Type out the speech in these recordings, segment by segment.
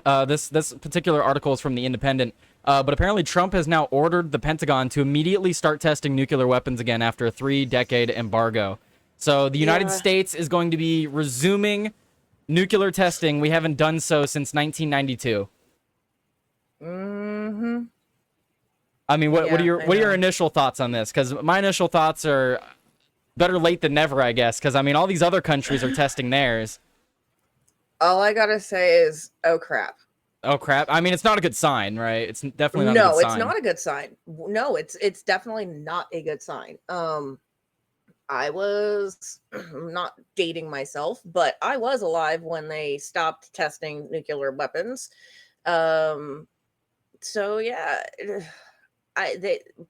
This particular article is from The Independent. But apparently Trump has now ordered the Pentagon to immediately start testing nuclear weapons again after a 3-decade embargo. So the United Yeah. States is going to be resuming nuclear testing. We haven't done so since 1992. Mm-hmm. I mean, what are Yeah, your I what are your know. initial thoughts on this? Because my initial thoughts are better late than never, I guess. Because I mean, all these other countries are testing theirs. All I gotta say is, oh crap. Oh crap! I mean, it's not a good sign, right? It's definitely not a good No, it's sign. not a good sign. No, it's definitely not a good sign. I was not dating myself, but I was alive when they stopped testing nuclear weapons. Um, so yeah,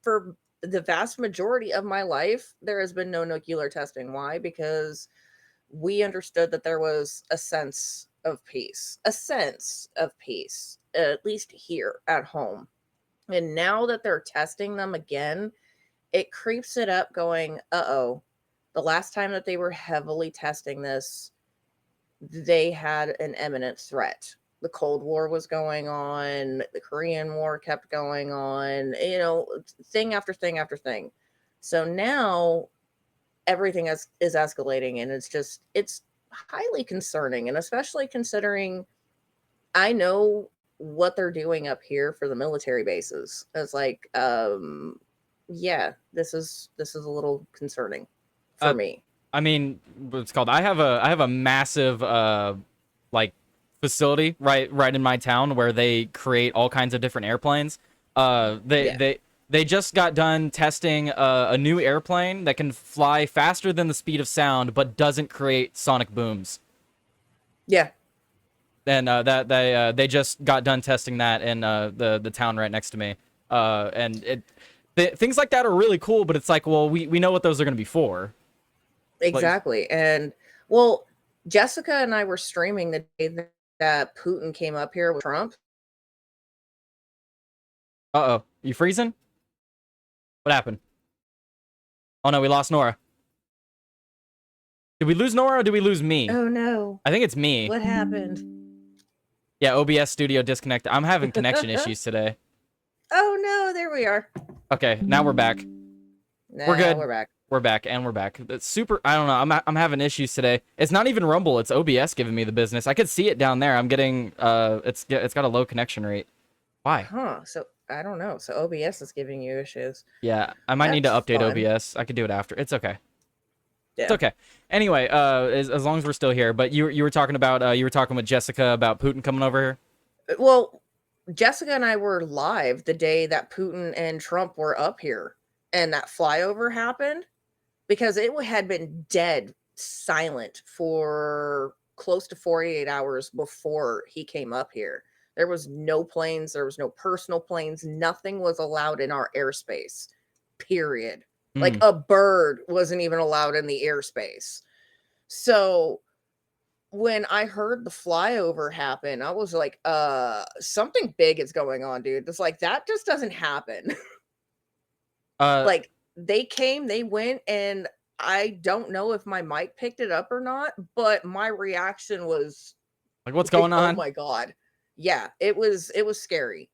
for the vast majority of my life, there has been no nuclear testing. Why? Because we understood that there was a sense of peace, at least here at home. And now that they're testing them again, it creeps it up going, uh-oh. The last time that they were heavily testing this, they had an imminent threat. The Cold War was going on, the Korean War kept going on, thing after thing after thing. So now everything is escalating, and it's highly concerning, and especially considering I know what they're doing up here for the military bases. It's like, yeah, this is a little concerning for Uh, me. I mean, what's it called? I have a massive like facility right in my town where they create all kinds of different airplanes. Uh, they Yeah, they they just got done testing a new airplane that can fly faster than the speed of sound, but doesn't create sonic booms. yeah, And that they just got done testing that in the town right next to me. And things like that are really cool, but it's like, well, we know what those are going to be for. Like, exactly. And well, Jessica and I were streaming the day that Putin came up here with Trump. uh-oh, you freezing? What happened? Oh no, we lost Nora. Did we lose Nora or did we lose me? Oh no, I think it's me. what happened? Yeah, OBS Studio disconnected. I'm having connection issues today. Oh no, there we are. Okay, now we're back. We're Now good. we're back. We're back and we're back. That's super. I don't know. I'm having issues today. It's not even Rumble. It's OBS giving me the business. I could see it down there. I'm getting it's got a low connection rate. Why? Huh. So I don't know. So OBS is giving you issues. Yeah, I might need to That's update fun. OBS. I could do it after. It's okay. It's Yeah. okay. Anyway, as long as we're still here, but you were talking about you were talking with Jessica about Putin coming over here. Well, Jessica and I were live the day that Putin and Trump were up here and that flyover happened because it had been dead silent for close to 48 hours before he came up here. There was no planes, there was no personal planes, nothing was allowed in our airspace. Period. Like Hmm. a bird wasn't even allowed in the airspace. So when I heard the flyover happen, I was like, something big is going on, dude. It's like that just doesn't happen. Uh, Like they came, they went, and I don't know if my mic picked it up or not, but my reaction was like what's like, going oh on? my God. Yeah, it was scary.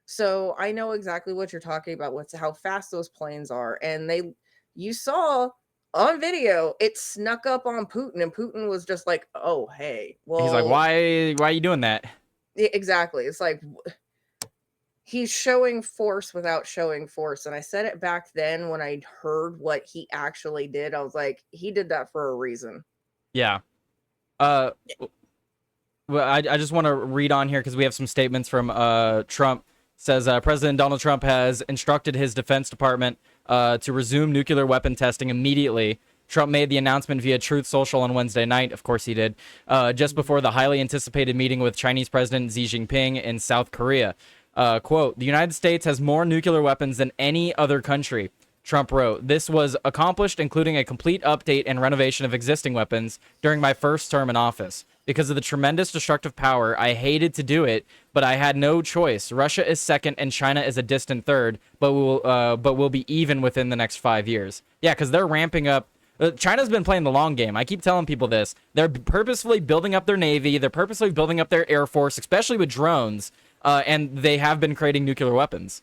So I know exactly what you're talking about, what's how fast those planes are. And you saw on video, it snuck up on Putin, and Putin was just like, oh, hey, He's like, well, why are you doing that? exactly. It's like he's showing force without showing force. And I said it back then when I heard what he actually did. I was like, he did that for a reason. Yeah. Uh, well, I just want to read on here because we have some statements from Trump. Says President Donald Trump has instructed his Defense Department to resume nuclear weapon testing immediately. Trump made the announcement via Truth Social on Wednesday night. Of course he did. Just before the highly anticipated meeting with Chinese President Xi Jinping in South Korea. Quote, the United States has more nuclear weapons than any other country. Trump wrote, this was accomplished including a complete update and renovation of existing weapons during my first term in office. Because of the tremendous destructive power, I hated to do it, but I had no choice. Russia is second and China is a distant third, but we'll be even within the next 5 years. Yeah, because they're ramping up China's been playing the long game. I keep telling people this. They're purposefully building up their navy. They're purposefully building up their air force, especially with drones. And they have been creating nuclear weapons.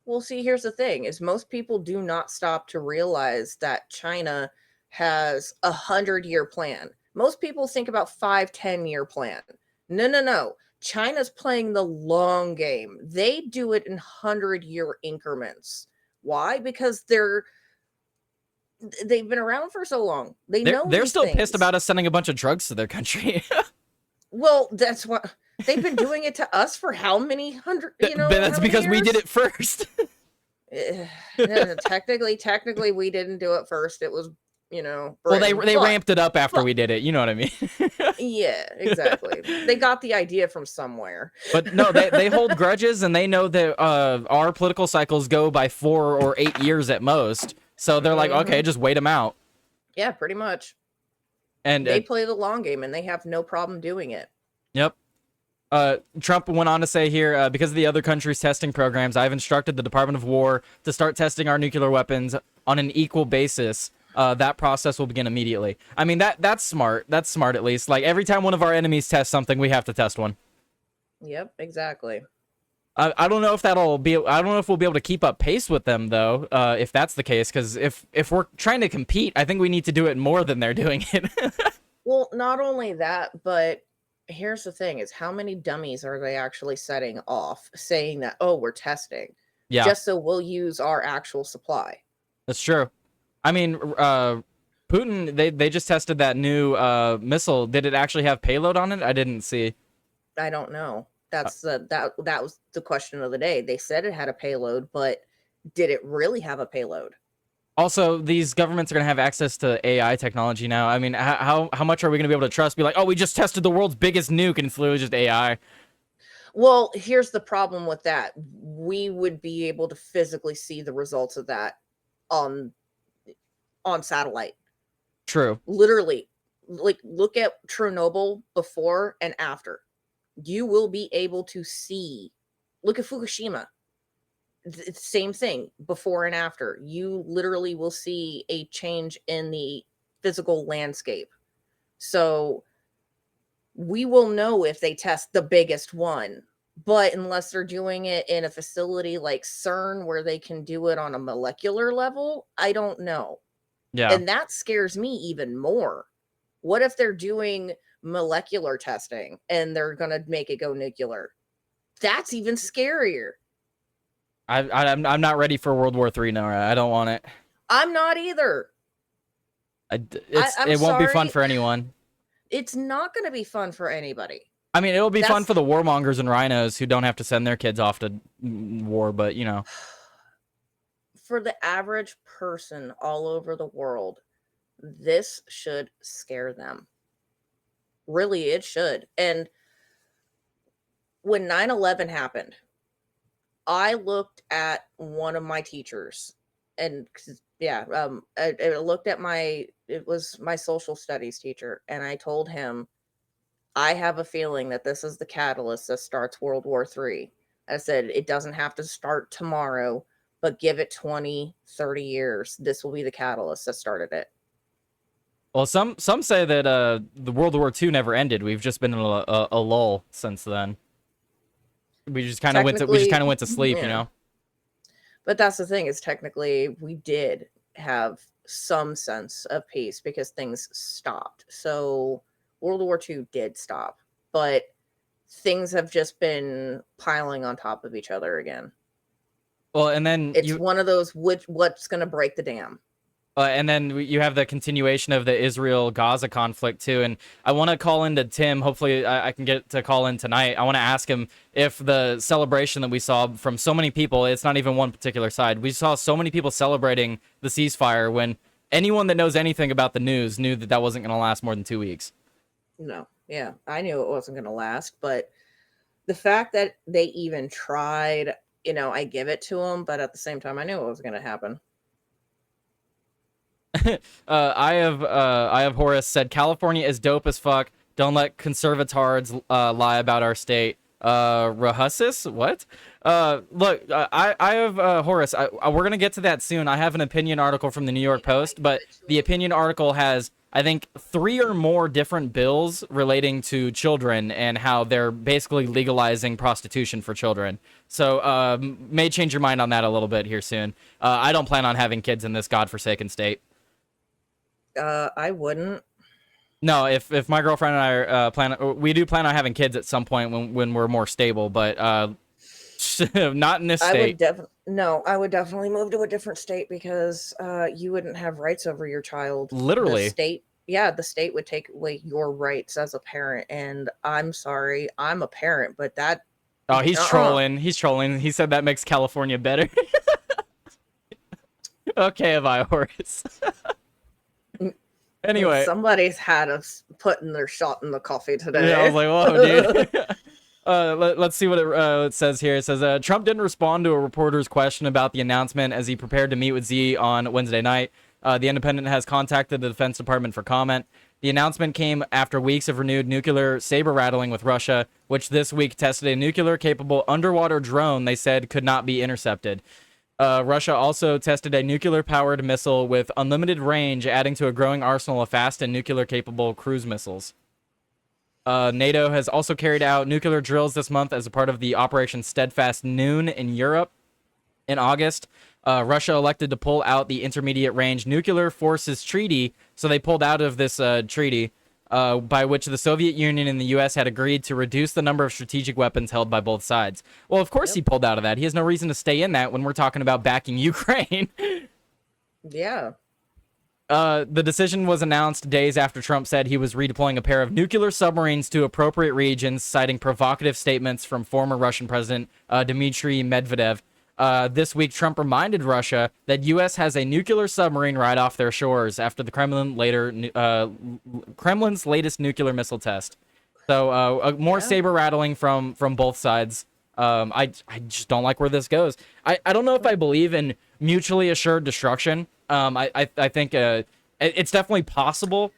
Well, see, here's the thing: is most people do not stop to realize that China has 100-year plan. Most people think about 5, 10-year plan. No, no, no. China's playing the long game. They do it in 100-year increments. Why? Because they've been around for so long. They know They're these still pissed things. about us sending a bunch of drugs to their country. Well, that's what they've been doing it to us for how many hundred, But that's how many because we did years? it first. No, technically, we didn't do it first. It was, Well, Britain. they But, ramped it up after but we did it. You know what I mean? yeah, exactly. They got the idea from somewhere. But no, they hold grudges, and they know that our political cycles go by 4 or 8 years at most. So they're like, okay, Hmm. just wait them out. Yeah, pretty much. And They play the long game, and they have no problem doing it. yep. Trump went on to say here, because of the other countries' testing programs, I've instructed the Department of War to start testing our nuclear weapons on an equal basis. That process will begin immediately. I mean, that's smart. That's smart, at least. Like, every time one of our enemies tests something, we have to test one. Yep, exactly. I don't know if that'll be. I don't know if we'll be able to keep up pace with them, though. If that's the case, because if we're trying to compete, I think we need to do it more than they're doing it. Well, not only that, but here's the thing: is how many dummies are they actually setting off, saying that, oh, we're testing, Yeah, just so we'll use our actual supply. that's true. I mean, Putin. They just tested that new missile. Did it actually have payload on it? I didn't see. I don't know. Uh, That was the question of the day. They said it had a payload, but did it really have a payload? Also, these governments are gonna have access to AI technology now. I mean, how much are we gonna be able to trust? Be like, oh, we just tested the world's biggest nuke, and it's literally just AI. Well, here's the problem with that. We would be able to physically see the results of that on satellite. True. Literally. Like, look at Chernobyl before and after. You will be able to see. Look at Fukushima. It's same thing before and after. You literally will see a change in the physical landscape. So we will know if they test the biggest one, but unless they're doing it in a facility like CERN where they can do it on a molecular level, I don't know. Yeah. And that scares me even more. What if they're doing molecular testing and they're going to make it go nuclear? That's even scarier. I'm not ready for World War III, Nora. I don't want it. I'm not either. I'm It won't be fun sorry. for anyone. It's not going to be fun for anybody. I mean, it'll be fun That's for the warmongers and rhinos who don't have to send their kids off to war, but you know. for the average person all over the world. This should scare them. Really, it should. And when 9/11 happened, I looked at one of my teachers, and yeah, I looked at it was my social studies teacher, and I told him, I have a feeling that this is the catalyst that starts World War III. I said, it doesn't have to start tomorrow, but give it 20, 30 years. This will be the catalyst that started it. Well, some say that the World War II never ended. We've just been in a lull since then. We just Technically, kind of went to sleep, you yeah. know. But that's the thing, is technically we did have some sense of peace because things stopped. So World War II did stop, but things have just been piling on top of each other again. Well, and then It's one of those what's going to break the dam. and then you have the continuation of the Israel-Gaza conflict too. And I want to call into Tim. Hopefully, I can get to call in tonight. I want to ask him if the celebration that we saw from so many people, it's not even one particular side. We saw so many people celebrating the ceasefire when anyone that knows anything about the news knew that that wasn't going to last more than 2 weeks. No, yeah, I knew it wasn't going to last, but the fact that they even tried, I give it to them, but at the same time, I knew it was going to happen. I have Horace said California is dope as fuck. Don't let conservatards lie about our state. Rahussis? What? Look, I have Horace. We're gonna get to that soon. I have an opinion article from the New York Post, but the opinion article has, I think, 3 or more different bills relating to children and how they're basically legalizing prostitution for children. So, may change your mind on that a little bit here soon. I don't plan on having kids in this godforsaken state. I wouldn't. No, if my girlfriend and I we do plan on having kids at some point when we're more stable, but not in this I would state. I would definitely move to a different state because you wouldn't have rights over your child. The Literally. state, yeah, the state would take away your rights as a parent. And I'm sorry, I'm a parent, but that, Oh, he's uh-uh. trolling. He's trolling. He said that makes California better. Okay, Avaya Horace. Anyway, Somebody's had us putting their shot in the coffee today. yeah, I was like, whoa, dude. Let's see what it says here. It says Trump didn't respond to a reporter's question about the announcement as he prepared to meet with Z on Wednesday night. The Independent has contacted the Defense Department for comment. The announcement came after weeks of renewed nuclear saber rattling with Russia, which this week tested a nuclear-capable underwater drone they said could not be intercepted. Russia also tested a nuclear-powered missile with unlimited range, adding to a growing arsenal of fast and nuclear-capable cruise missiles. NATO has also carried out nuclear drills this month as a part of the Operation Steadfast Noon in Europe. In August, Russia elected to pull out the Intermediate Range Nuclear Forces Treaty, so they pulled out of this treaty, by which the Soviet Union and the U.S. had agreed to reduce the number of strategic weapons held by both sides. Well, of course he pulled out of that. He has no reason to stay in that when we're talking about backing Ukraine. Yeah. The decision was announced days after Trump said he was redeploying a pair of nuclear submarines to appropriate regions, citing provocative statements from former Russian President Dmitry Medvedev. This week, Trump reminded Russia that U.S. has a nuclear submarine right off their shores after the Kremlin's latest nuclear missile test. So more saber rattling from both sides. I just don't like where this goes. I don't know if I believe in mutually assured destruction. I think it's definitely possible,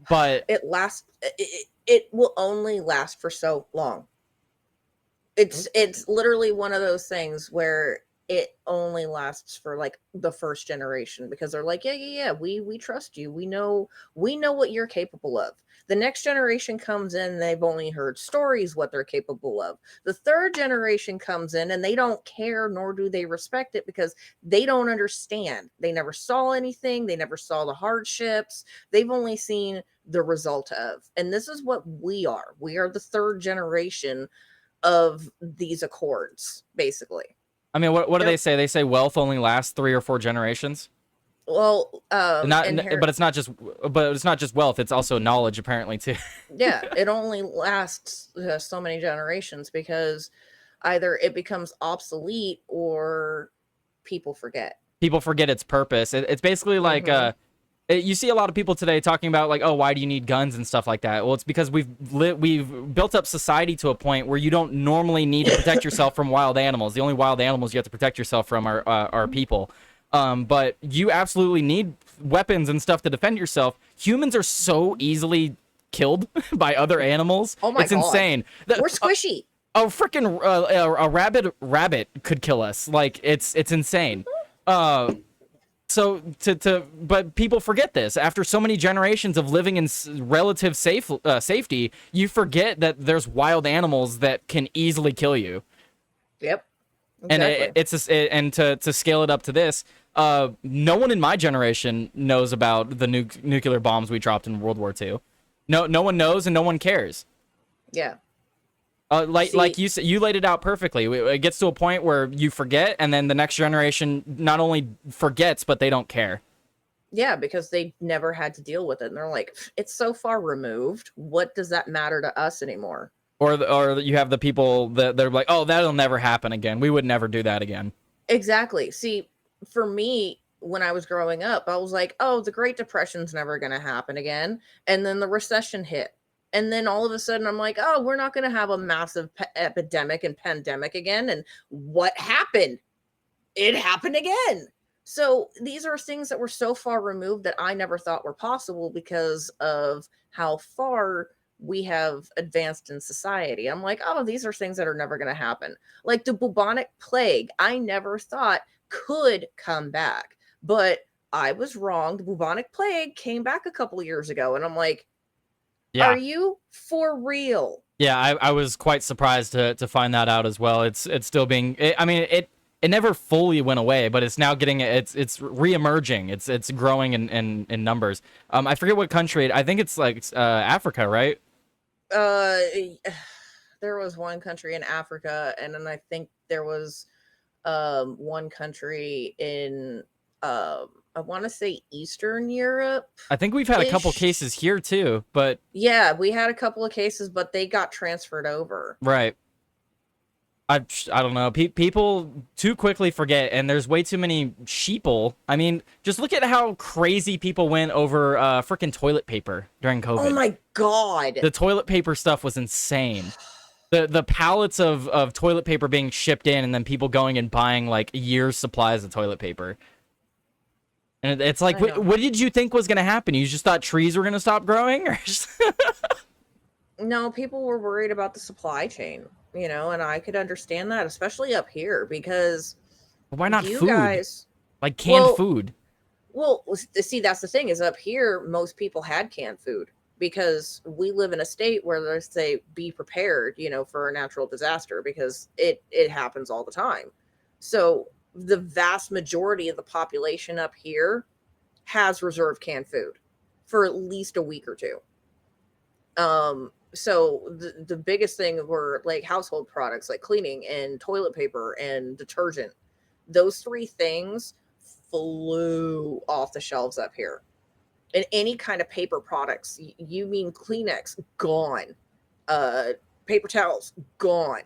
but It will only last for so long. It's literally one of those things where it only lasts for like the first generation because they're like, yeah, we trust you. We know what you're capable of. The next generation comes in, they've only heard stories what they're capable of. The third generation comes in and they don't care nor do they respect it because they don't understand. They never saw anything, they never saw the hardships. They've only seen the result of. And this is what we are. We are the third generation of these accords, basically. I mean, what do they say? They say wealth only lasts 3 or 4 generations. Well, Not, but it's not just wealth. It's also knowledge, apparently, too. yeah, it only lasts so many generations because either it becomes obsolete or people forget. People forget its purpose. It's basically like you see a lot of people today talking about like, oh, why do you need guns and stuff like that? Well, it's because we've built up society to a point where you don't normally need to protect yourself from wild animals. The only wild animals you have to protect yourself from are people. But you absolutely need weapons and stuff to defend yourself. Humans are so easily killed by other animals. Oh my it's God. insane. We're squishy. A freaking a rabid rabbit could kill us. Like it's insane. But people forget this. After so many generations of living in relative safety, you forget that there's wild animals that can easily kill you. Yep. Exactly. And to scale it up to this, no one in my generation knows about the nuclear bombs we dropped in World War II. No one knows and no one cares. Yeah. Like you laid it out perfectly. It gets to a point where you forget, and then the next generation not only forgets, but they don't care. Yeah, because they never had to deal with it. And they're like, it's so far removed. What does that matter to us anymore? Or you have the people that they're like, oh, that'll never happen again. We would never do that again. Exactly. See, for me, when I was growing up, I was like, oh, the Great Depression's never going to happen again. And then the recession hit. And then all of a sudden, I'm like, oh, we're not going to have a massive epidemic and pandemic again. And what happened? It happened again. So these are things that were so far removed that I never thought were possible because of how far we have advanced in society. I'm like, oh, these are things that are never going to happen. Like the bubonic plague, I never thought could come back, but I was wrong. The bubonic plague came back a couple of years ago, and I'm like, are Yeah. you for real? Yeah, I was quite surprised to find that out as well. It's still being. I mean, it never fully went away, but it's now getting it's reemerging. It's growing in numbers. I forget what country. I think it's like Africa, right? Uh, there was one country in Africa, and then I think there was one country in I want to say Eastern Europe I think we've had a couple ish. cases here too, but Yeah, we had a couple of cases, but they got transferred over. right. I don't know. People too quickly forget, and there's way too many sheeple. I mean, just look at how crazy people went over freaking toilet paper during Oh COVID. my god. The toilet paper stuff was insane. The pallets of toilet paper being shipped in, and then people going and buying like years supplies of toilet paper. And it's like, I know. what did you think was gonna happen? You just thought trees were gonna stop growing, or No, people were worried about the supply chain, and I could understand that, especially up here, because why not you food? guys, Like canned well, food. well, see, that's the thing is up here, most people had canned food because we live in a state where they say be prepared, for a natural disaster because it happens all the time. So the vast majority of the population up here has reserved canned food for at least a week or two. So the biggest thing were like household products like cleaning and toilet paper and detergent. Those three things flew off the shelves up here. And any kind of paper products, you mean Kleenex, gone. Uh, Paper towels, gone.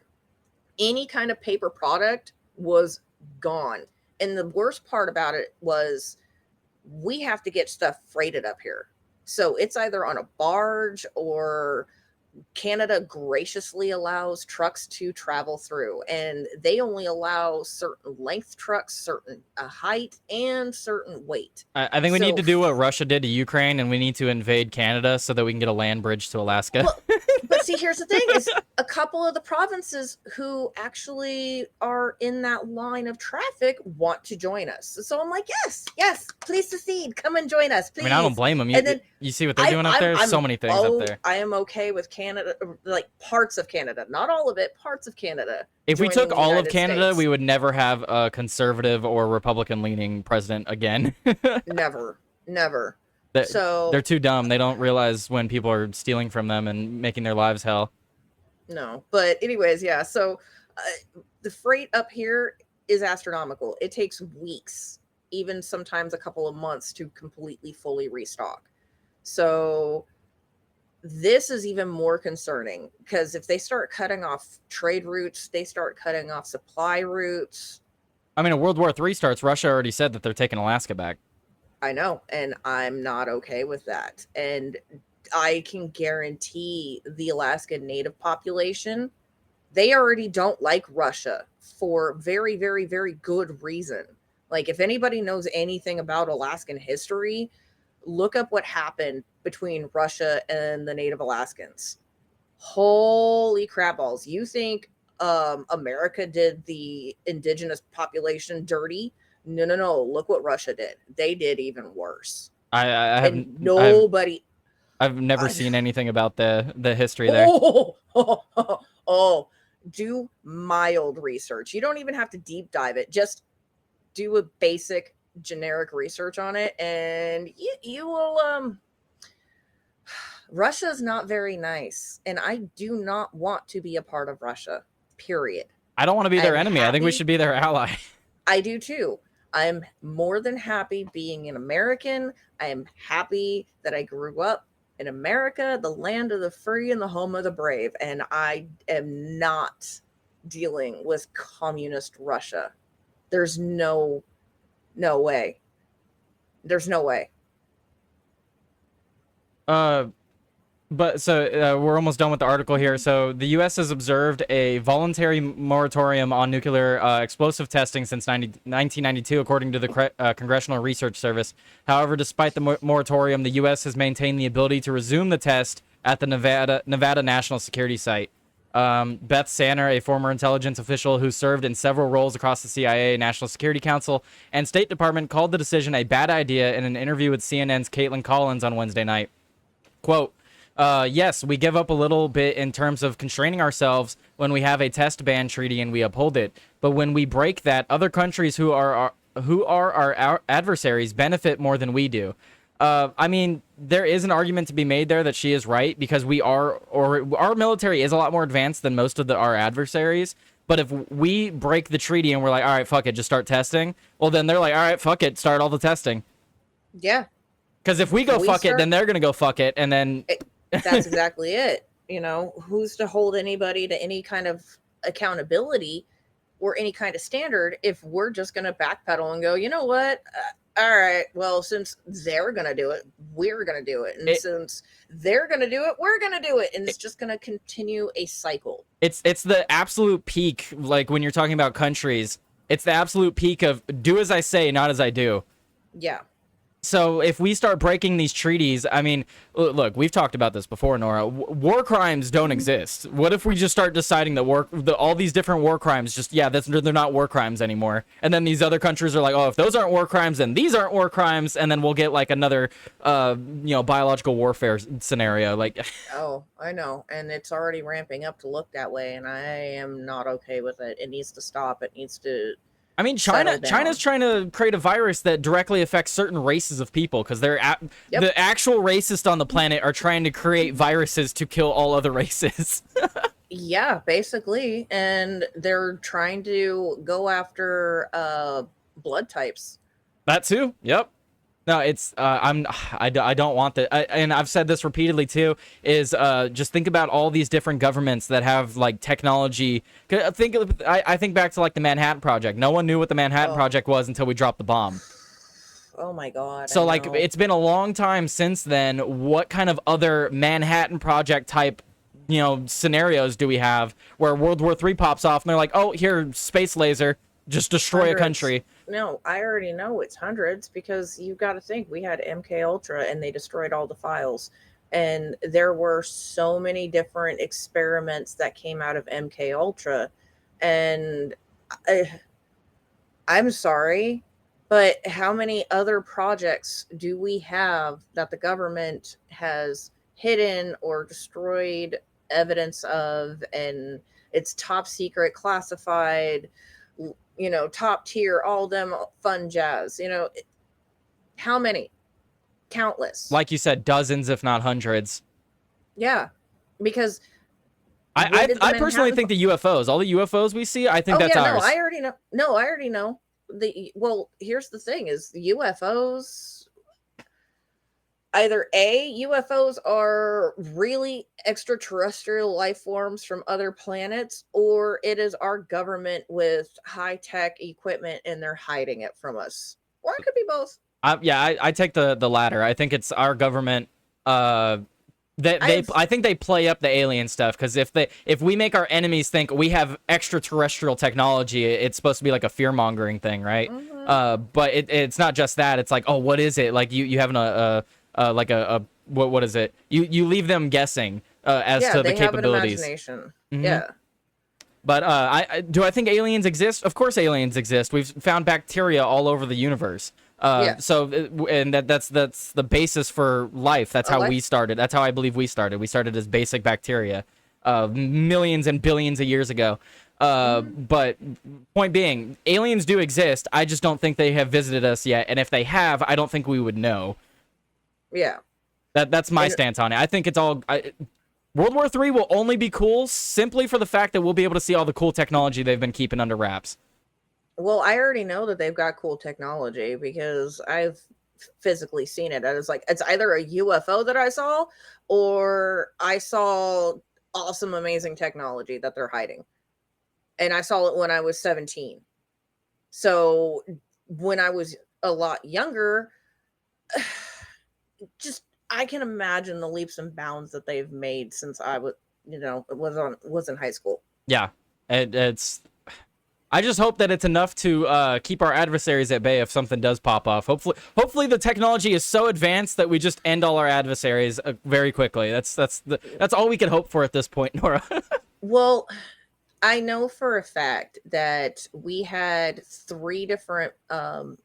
Any kind of paper product was gone. And the worst part about it was we have to get stuff freighted up here. So it's either on a barge or Canada graciously allows trucks to travel through, and they only allow certain length trucks, certain height, and certain weight. I think we need So, to do what Russia did to Ukraine, and we need to invade Canada so that we can get a land bridge to Alaska. well, but see, here's the thing: is a couple of the provinces who actually are in that line of traffic want to join us. So I'm like, yes, please secede, come and join us, I please. mean, I don't blame them. And then You see what they're doing up there? There's so many things up there. I am okay with Canada, like parts of Canada, not all of it, parts of Canada. If we took joining the all of United Canada, States. we would never have a conservative or Republican-leaning president again. Never. They're So too dumb. They don't realize when people are stealing from them and making their lives hell. no, but anyways, yeah. So the freight up here is astronomical. It takes weeks, even sometimes a couple of months to completely fully restock. So this is even more concerning because if they start cutting off trade routes, they start cutting off supply routes. I mean, if World War III starts, Russia already said that they're taking Alaska back. I know, and I'm not okay with that. And I can guarantee the Alaskan Native population, they already don't like Russia for very, very, very good reason. Like, if anybody knows anything about Alaskan history, look up what happened between Russia and the Native Alaskans. Holy crap balls. You think America did the indigenous population dirty? No. Look what Russia did. They did even worse. I And haven't. nobody. I've never I, seen anything about the history there. oh, do mild research. You don't even have to deep dive it. Just do a basic generic research on it, and you will. Russia's not very nice, and I do not want to be a part of Russia. Period. I don't want to be their I'm enemy. I think we happy. should be their ally. I do too. I'm more than happy being an American. I am happy that I grew up in America, the land of the free and the home of the brave. And I am not dealing with communist Russia. There's no way. There's no way. But so we're almost done with the article here. So the U.S. has observed a voluntary moratorium on nuclear explosive testing since 1992, according to the Congressional Research Service. However, despite the moratorium, the U.S. has maintained the ability to resume the test at the Nevada National Security Site. Beth Sanner, a former intelligence official who served in several roles across the CIA, National Security Council, and State Department, called the decision a bad idea in an interview with CNN's Caitlin Collins on Wednesday night. Quote, yes, we give up a little bit in terms of constraining ourselves when we have a test ban treaty and we uphold it. But when we break that, other countries who are our adversaries benefit more than we do. I mean, there is an argument to be made there that she is right, because our military is a lot more advanced than most of our adversaries. But if we break the treaty and we're like, all right, fuck it, just start testing, well, then they're like, all right, fuck it, start all the testing. Yeah. Because if we go fuck it, then they're going to go fuck it. And then that's exactly it. Who's to hold anybody to any kind of accountability or any kind of standard if we're just going to backpedal and go, you know what? All right, well, since they're going to do it, we're going to do it. And since they're going to do it, we're going to do it. And it's just going to continue a cycle. It's the absolute peak. Like when you're talking about countries, it's the absolute peak of do as I say, not as I do. Yeah. So if we start breaking these treaties, I mean, look, we've talked about this before, Nora. War crimes don't exist. What if we just start deciding that all these different war crimes, they're not war crimes anymore? And then these other countries are like, oh, if those aren't war crimes, then these aren't war crimes, and then we'll get like another, biological warfare scenario. Like, oh, I know, and it's already ramping up to look that way, and I am not okay with it. It needs to stop. It needs to. I mean, China's trying to create a virus that directly affects certain races of people, because the actual racists on the planet are trying to create viruses to kill all other races. Yeah, basically. And they're trying to go after blood types. That too. Yep. No, it's I don't want that. And I've said this repeatedly too, is just think about all these different governments that have like technology. I think back to like the Manhattan Project. No one knew what the Manhattan Project was until we dropped the bomb. Oh my God. So like it's been a long time since then. What kind of other Manhattan Project type scenarios do we have where World War III pops off and they're like, oh, here, space laser, just destroy a country? No, I already know it's hundreds, because you've got to think we had MK Ultra and they destroyed all the files. And there were so many different experiments that came out of MK Ultra. And I'm sorry, but how many other projects do we have that the government has hidden or destroyed evidence of, and it's top secret, classified, top tier, all them fun jazz, how many? Countless. Like you said, dozens, if not hundreds. Yeah, because I personally think the UFOs, all the UFOs we see, I think that's ours. I already know. No, I already know. Here's the thing: is the UFOs. Either UFOs are really extraterrestrial life forms from other planets, or it is our government with high-tech equipment and they're hiding it from us. Or it could be both. I take the latter. I think it's our government. I think they play up the alien stuff, because if we make our enemies think we have extraterrestrial technology, it's supposed to be like a fear-mongering thing, right? Mm-hmm. But it's not just that. It's like, oh, what is it? Like you having what is it? You leave them guessing as to the capabilities. Have an imagination. Mm-hmm. Yeah. But I think aliens exist? Of course aliens exist. We've found bacteria all over the universe. So and that's the basis for life. That's how we started. That's how I believe we started. We started as basic bacteria millions and billions of years ago. But point being, aliens do exist. I just don't think they have visited us yet. And if they have, I don't think we would know. Yeah. That's my stance on it. I think it's all... World War III will only be cool simply for the fact that we'll be able to see all the cool technology they've been keeping under wraps. Well, I already know that they've got cool technology because I've physically seen it. It's like, it's either a UFO that I saw, or I saw awesome, amazing technology that they're hiding. And I saw it when I was 17. So when I was a lot younger, I can imagine the leaps and bounds that they've made since I was in high school. Yeah, it's I just hope that it's enough to keep our adversaries at bay if something does pop off. Hopefully the technology is so advanced that we just end all our adversaries very quickly. That's all we can hope for at this point, Nora. Well, I know for a fact that we had 3 different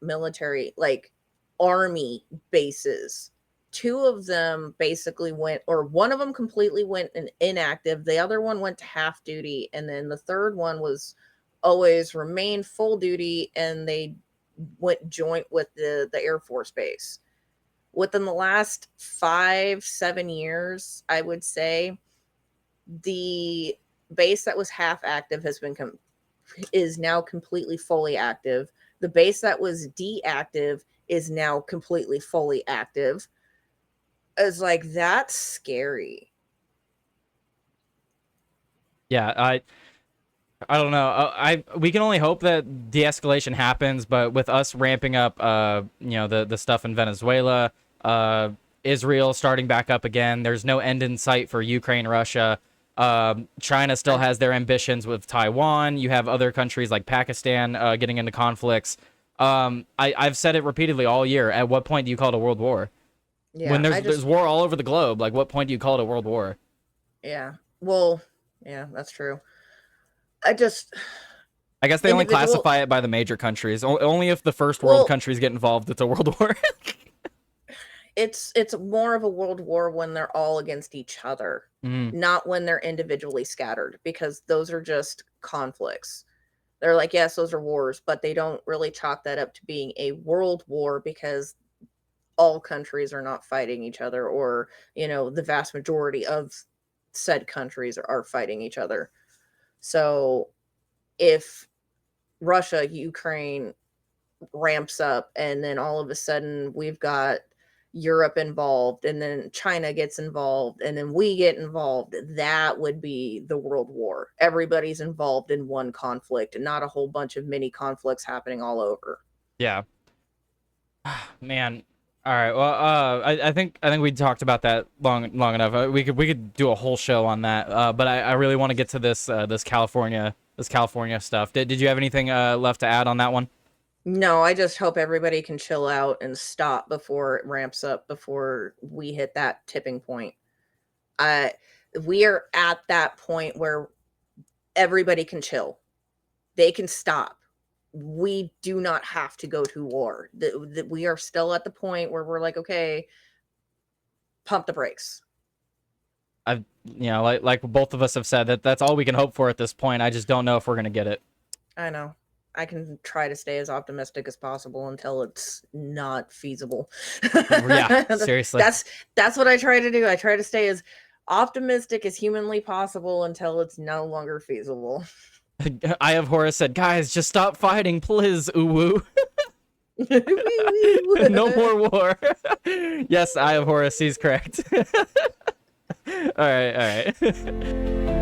military, like army bases. 2 of them basically went, or one of them completely went inactive. The other one went to half duty, and then the third one was always remained full duty, and they went joint with the Air Force base. Within the last 5-7 years, I would say the base that was half active is now completely fully active. The base that was deactive is now completely fully active. It's like, that's scary. Yeah, I don't know. We can only hope that de-escalation happens, but with us ramping up, the stuff in Venezuela, Israel starting back up again. There's no end in sight for Ukraine, Russia. China still has their ambitions with Taiwan. You have other countries like Pakistan getting into conflicts. I've said it repeatedly all year. At what point do you call it a world war? Yeah, When there's war all over the globe, like what point do you call it a world war? yeah. Well, yeah, that's true. I just I guess they only individual. classify it by the major countries. Only if the first world Well, countries get involved, it's a world war. it's more of a world war when they're all against each other, Mm, not when they're individually scattered, because those are just conflicts. They're like, yes, those are wars, but they don't really chalk that up to being a world war because all countries are not fighting each other, or, the vast majority of said countries are fighting each other. So if Russia, Ukraine ramps up, and then all of a sudden we've got Europe involved, and then China gets involved, and then we get involved, that would be the world war. Everybody's involved in one conflict and not a whole bunch of mini conflicts happening all over. yeah, man. All right. Well, I think we talked about that long enough. We could do a whole show on that. But I really want to get to this California stuff. Did you have anything left to add on that one? No, I just hope everybody can chill out and stop before it ramps up, before we hit that tipping point. Uh, we are at that point where everybody can chill. They can stop. We do not have to go to war. We are still at the point where we're like, okay, pump the brakes. Like both of us have said, that's all we can hope for at this point. I just don't know if we're gonna get it. I know. I can try to stay as optimistic as possible until it's not feasible. Yeah, seriously. That's what I try to do. I try to stay as optimistic as humanly possible until it's no longer feasible. I have Horace said, guys, just stop fighting, please. Uwu. No more war. Yes, I have Horace. He's correct. All right, all right.